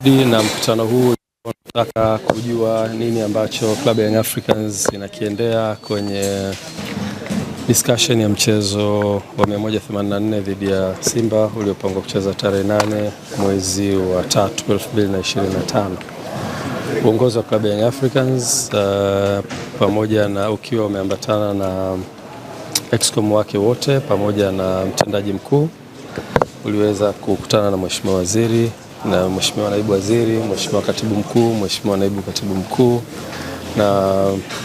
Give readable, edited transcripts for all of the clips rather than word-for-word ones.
Na mkutano huu tunataka kujua nini ambacho Club Young Africans inakiendea kwenye discussion ya mchezo wa 184 dhidi ya Simba uliopangwa kucheza tarehe 8 mwezi wa 3 2025. Uongozi wa Club Young Africans pamoja na ukiwa umeambatana na excom wake wote pamoja na mtendaji mkuu uliweza kukutana na Mheshimiwa Waziri na Mheshimiwa Naibu Waziri, Mheshimiwa Katibu Mkuu, Mheshimiwa Naibu Katibu Mkuu na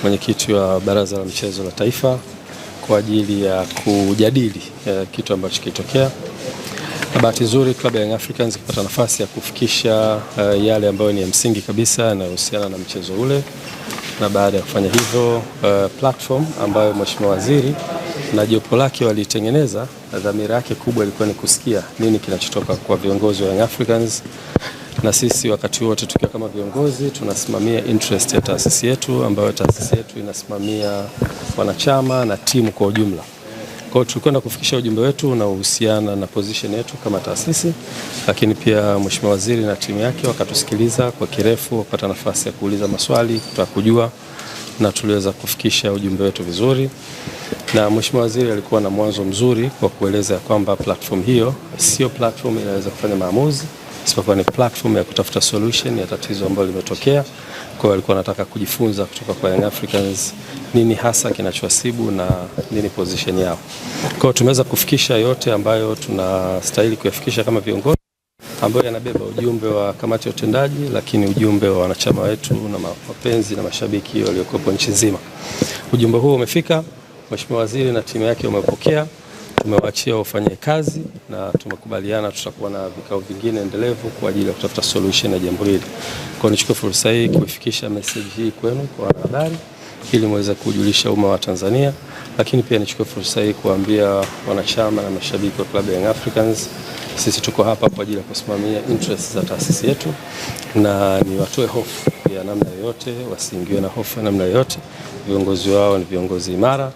mwenyekiti wa Baraza la Michezo la Taifa kwa ajili ya kujadili kitu ambacho kilitokea. Na bahati nzuri Club Young Africans ikapata nafasi ya kufikisha yale ambayo ni ya msingi kabisa yanayohusiana na mchezo ule, na baada ya kufanya hivyo platform ambayo Mheshimiwa Waziri na jopo lake walitengeneza, dhamira yake kubwa ilikuwa ni kusikia nini kinachotoka kwa viongozi wa Young Africans, na sisi wakati wote tukiwa kama viongozi tunasimamia interest ya taasisi yetu, ambayo taasisi yetu inasimamia wanachama na timu kwa ujumla. Kwa hiyo tulikwenda kufikisha ujumbe wetu unaohusiana na position yetu kama taasisi, lakini pia Mheshimiwa Waziri na timu yake wakatusikiliza kwa kirefu, wakapata nafasi ya kuuliza maswali, kutaka kujua, na tuliweza kufikisha ujumbe wetu vizuri. Na Mheshimiwa Waziri alikuwa na mwanzo mzuri kwa kueleza kwamba platform hiyo sio platform inaweza kufanya maamuzi, isipokuwa ni platform ya kutafuta solution ya tatizo ambalo limetokea. Kwa hiyo alikuwa anataka kujifunza kutoka kwa Young Africans nini hasa kinachowasibu na nini position yao. Kwa hiyo tumeweza kufikisha yote ambayo tunastahili kuyafikisha kama viongozi, ambayo yanabeba ujumbe wa kamati ya utendaji, lakini ujumbe wa wanachama wetu na wapenzi na mashabiki waliokuwepo nchi nzima. Ujumbe huo umefika, Mheshimiwa Waziri na timu yake wamepokea, tumewaachia wafanye kazi na tumekubaliana tutakuwa na vikao vingine endelevu kwa ajili ya kutafuta solution ya jambo hili. Kwa nichukue fursa hii kuifikisha message hii kwenu kwa wanahabari ili muweze kujulisha umma wa Tanzania, lakini pia nichukue fursa hii kuambia wanachama na mashabiki wa Club Young Africans sisi tuko hapa kwa ajili ya kusimamia interest za taasisi yetu, na ni watoe hofu ya namna yoyote, wasiingiwe na hofu ya namna yoyote. Viongozi wao ni viongozi imara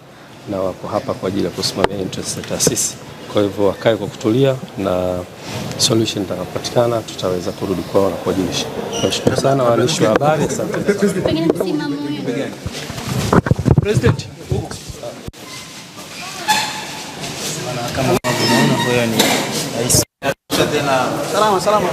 na wako hapa kwa ajili ya kusimamia interest za taasisi. Kwa hivyo wakae kwa kutulia, na solution itakapopatikana tutaweza kurudi kwao na kuwajulisha. Nashukuru sana waandishi wa habari, asante. President, kama unaona huyo ni rais. Salama.